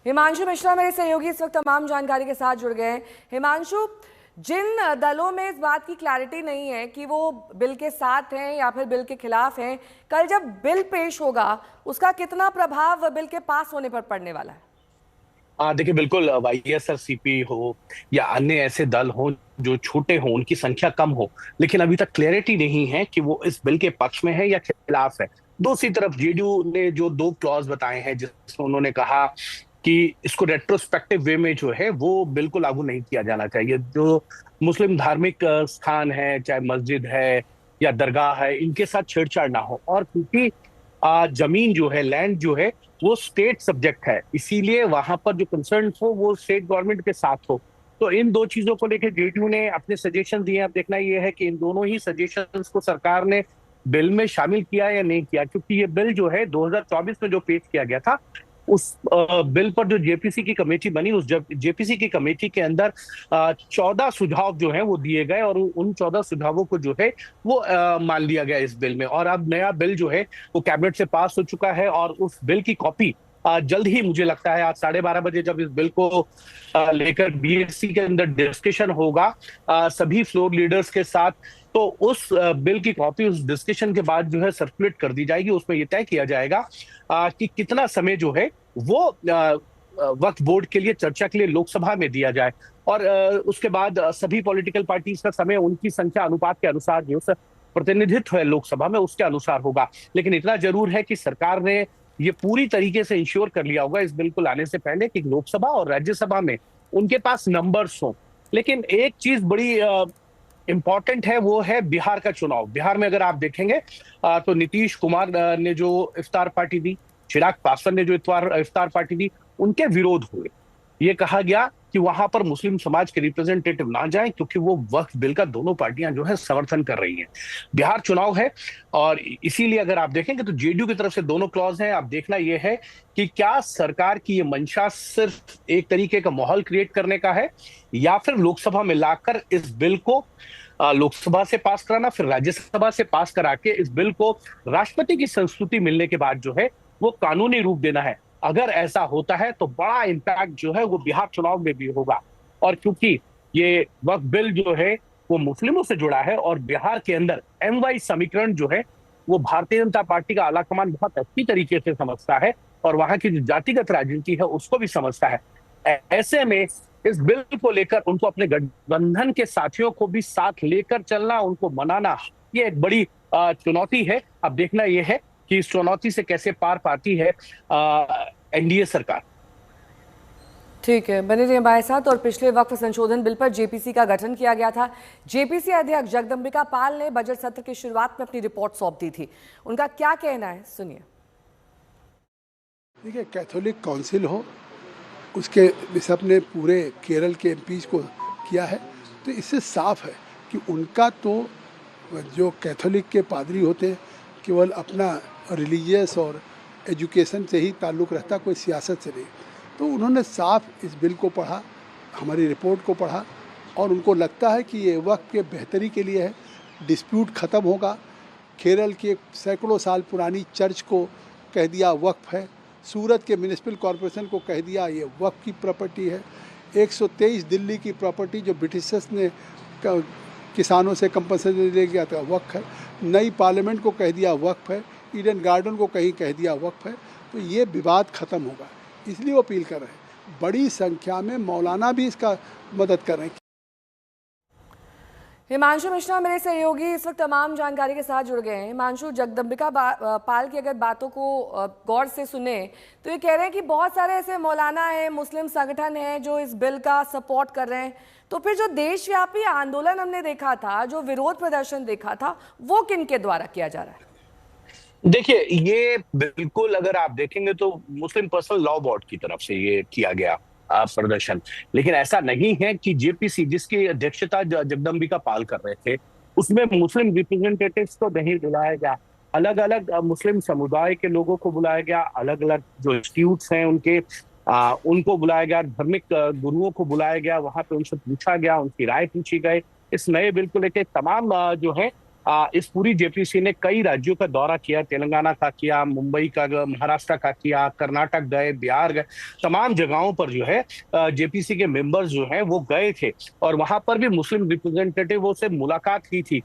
हिमांशु मिश्रा मेरे सहयोगी इस वक्त तमाम जानकारी के साथ जुड़ गए हैं। हिमांशु, जिन दलों में इस बात की क्लैरिटी नहीं है कि वो बिल के साथ हैं या फिर बिल के खिलाफ हैं, कल जब बिल पेश होगा उसका कितना प्रभाव बिल के पास होने पर पड़ने वाला है? देखिए बिल्कुल, YSRCP हो या अन्य ऐसे दल हो जो छोटे हो, उनकी संख्या कम हो, लेकिन अभी तक क्लैरिटी नहीं है कि वो इस बिल के पक्ष में है या खिलाफ है। दूसरी तरफ जेडीयू ने जो दो क्लॉज बताए हैं जिसमें उन्होंने कहा कि इसको रेट्रोस्पेक्टिव वे में जो है वो बिल को लागू नहीं किया जाना चाहिए। जो मुस्लिम धार्मिक स्थान है, चाहे मस्जिद है या दरगाह है, इनके साथ छेड़छाड़ ना हो। और क्योंकि जमीन जो है, लैंड जो है, वो स्टेट सब्जेक्ट है, इसीलिए वहां पर जो कंसर्न हो वो स्टेट गवर्नमेंट के साथ हो। तो इन दो चीजों को लेकर जेडीयू ने अपने सजेशन दिए। अब देखना यह है कि इन दोनों ही सजेशंस को सरकार ने बिल में शामिल किया या नहीं किया, क्योंकि ये बिल जो है 2024 में जो पेश किया गया था, उस बिल पर जो जेपीसी की कमेटी बनी, उस जेपीसी की कमेटी के अंदर 14 सुझाव जो हैं वो दिए गए और उन 14 सुझावों को जो है वो मान लिया गया इस बिल में। और अब नया बिल जो है वो कैबिनेट से पास हो चुका है और उस बिल की कॉपी जल्द ही, मुझे लगता है आज 12:30 बजे जब इस बिल को लेकर बीएससी के अंदर डिस्कशन होगा सभी फ्लोर लीडर्स के साथ, तो उस बिल की कॉपी उस डिस्कशन के बाद जो है सर्कुलेट कर दी जाएगी। उसमें यह तय किया जाएगा कि कितना समय जो है वो वक्फ बोर्ड के लिए चर्चा के लिए लोकसभा में दिया जाए। और उसके बाद सभी पॉलिटिकल पार्टीज का समय उनकी संख्या अनुपात के अनुसार जो प्रतिनिधित्व है लोकसभा में उसके अनुसार होगा। लेकिन इतना जरूर है कि सरकार ने ये पूरी तरीके से इंश्योर कर लिया होगा इस बिल को लाने से पहले कि लोकसभा और राज्यसभा में उनके पास नंबर्स हों। लेकिन एक चीज बड़ी इंपॉर्टेंट है, वो है बिहार का चुनाव। बिहार में अगर आप देखेंगे तो नीतीश कुमार ने जो इफ्तार पार्टी दी, चिराग पासवान ने जो इफ्तार पार्टी दी, उनके विरोध हुए। ये कहा गया कि वहां पर मुस्लिम समाज के रिप्रेजेंटेटिव ना जाएं क्योंकि वो वक्फ बिल का दोनों पार्टियां जो है समर्थन कर रही हैं। बिहार चुनाव है और इसीलिए अगर आप देखेंगे तो जेडीयू की तरफ से दोनों क्लॉज हैं। अब देखना यह है कि क्या सरकार की ये मंशा सिर्फ एक तरीके का माहौल क्रिएट करने का है या फिर लोकसभा में लाकर इस बिल को लोकसभा से पास कराना, फिर राज्यसभा से पास करा के इस बिल को राष्ट्रपति की संस्तुति मिलने के बाद जो है वो कानूनी रूप देना है। अगर ऐसा होता है तो बड़ा इंपैक्ट जो है वो बिहार चुनाव में भी होगा। और क्योंकि ये वक्फ बिल जो है वो मुस्लिमों से जुड़ा है और बिहार के अंदर MY समीकरण जो है वो भारतीय जनता पार्टी का आलाकमान बहुत अच्छी तरीके से समझता है और वहां की जो जातिगत राजनीति है उसको भी समझता है। ऐसे में इस बिल को लेकर उनको अपने गठबंधन के साथियों को भी साथ लेकर चलना, उनको मनाना, ये एक बड़ी चुनौती है। अब देखना यह है कि इस चुनौती से कैसे पार पाती है एनडीए सरकार। ठीक है, बने रहिए हमारे साथ। और पिछले वक्फ संशोधन बिल पर जेपीसी का गठन किया गया था। जेपीसी अध्यक्ष जगदम्बिका पाल ने बजट सत्र की शुरुआत में अपनी रिपोर्ट सौंप दी थी। उनका क्या कहना है, सुनिए। देखिए, कैथोलिक काउंसिल हो, उसके बिशप ने पूरे केरल के एमपीज को किया है, तो इससे साफ है कि उनका तो जो कैथोलिक के पादरी होते हैं केवल अपना रिलीजियस और एजुकेशन से ही ताल्लुक़ रहता, कोई सियासत से नहीं। तो उन्होंने साफ इस बिल को पढ़ा, हमारी रिपोर्ट को पढ़ा और उनको लगता है कि ये वक्त के बेहतरी के लिए है। डिस्प्यूट ख़त्म होगा। केरल की एक सैकड़ों साल पुरानी चर्च को कह दिया वक्फ है। सूरत के म्यूनिसिपल कॉरपोरेशन को कह दिया ये वक्फ की प्रॉपर्टी है। 123 दिल्ली की प्रॉपर्टी जो ब्रिटिशर्स ने किसानों से कंपनसेशन ले गया था वक्फ है। नई पार्लियामेंट को कह दिया वक्फ है। ईडन गार्डन को कहीं कह दिया वक्फ है। तो ये विवाद ख़त्म होगा, इसलिए वो अपील कर रहे हैं। बड़ी संख्या में मौलाना भी इसका मदद कर रहे हैं। हिमांशु मिश्रा मेरे सहयोगी इस वक्त तमाम जानकारी के साथ जुड़ गए हैं। हिमांशु, जगदम्बिका पाल की अगर बातों को गौर से सुने तो ये कह रहे हैं कि बहुत सारे ऐसे मौलाना हैं, मुस्लिम संगठन हैं जो इस बिल का सपोर्ट कर रहे हैं। तो फिर जो देशव्यापी आंदोलन हमने देखा था, जो विरोध प्रदर्शन देखा था, वो किन के द्वारा किया जा रहा है? देखिए, ये बिल्कुल अगर आप देखेंगे तो मुस्लिम पर्सनल लॉ बोर्ड की तरफ से ये किया गया प्रदर्शन। लेकिन ऐसा नहीं है कि जेपीसी जिसकी अध्यक्षता जगदम्बिका पाल कर रहे थे उसमें मुस्लिम रिप्रेजेंटेटिव्स को नहीं बुलाया गया। अलग अलग मुस्लिम समुदाय के लोगों को बुलाया गया, अलग अलग जो इंस्टीट्यूट्स हैं उनके उनको बुलाया गया, धार्मिक गुरुओं को बुलाया गया, वहां पे उनसे पूछा गया, उनकी राय पूछी गई। इस नए बिल को लेकर तमाम जो है इस पूरी जेपीसी ने कई राज्यों का दौरा किया, तेलंगाना का किया, मुंबई का, महाराष्ट्र का किया, कर्नाटक गए, बिहार गए, तमाम जगहों पर जो है जेपीसी के मेंबर्स जो हैं वो गए थे और वहां पर भी मुस्लिम रिप्रेजेंटेटिवों से मुलाकात की थी।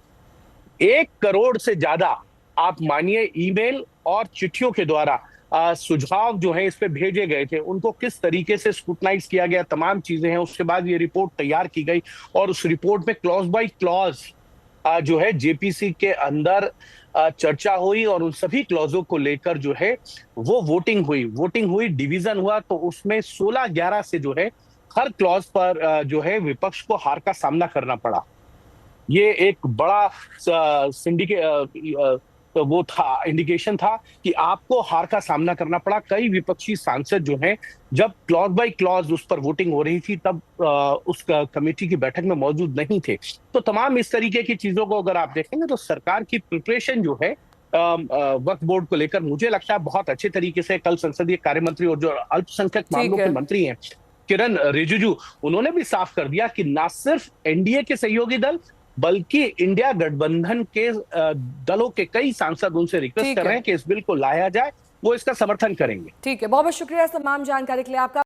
1 करोड़ से ज्यादा आप मानिए ईमेल और चिट्ठियों के द्वारा सुझाव जो है इस पे भेजे गए थे, उनको किस तरीके से स्क्रूटनाइज किया गया, तमाम चीजें हैं। उसके बाद ये रिपोर्ट तैयार की गई और उस रिपोर्ट में क्लॉज बाय क्लॉज जो है जेपीसी के अंदर चर्चा हुई और उन सभी क्लॉजों को लेकर जो है वो वोटिंग हुई, डिवीजन हुआ। तो उसमें 16-11 से जो है हर क्लॉज पर जो है विपक्ष को हार का सामना करना पड़ा। ये एक बड़ा सिंडिकेट वो था, इंडिकेशन था कि आपको हार का सामना करना पड़ा। कई विपक्षी सांसद जो हैं जब क्लॉज बाय क्लॉज उस पर वोटिंग हो रही थी तब उस कमेटी की बैठक में मौजूद नहीं थे। तो तमाम इस तरीके की चीजों को अगर आप देखेंगे तो सरकार की प्रिपरेशन जो है वक्फ बोर्ड को लेकर मुझे लगता है बहुत अच्छे तरीके से। कल संसदीय कार्य मंत्री और जो अल्पसंख्यक मामलों के मंत्री हैं किरण रिजिजू, उन्होंने भी साफ कर दिया कि ना सिर्फ एनडीए के सहयोगी दल बल्कि इंडिया गठबंधन के दलों के कई सांसद उनसे रिक्वेस्ट कर रहे हैं कि इस बिल को लाया जाए, वो इसका समर्थन करेंगे। ठीक है, बहुत बहुत शुक्रिया तमाम जानकारी के लिए आपका।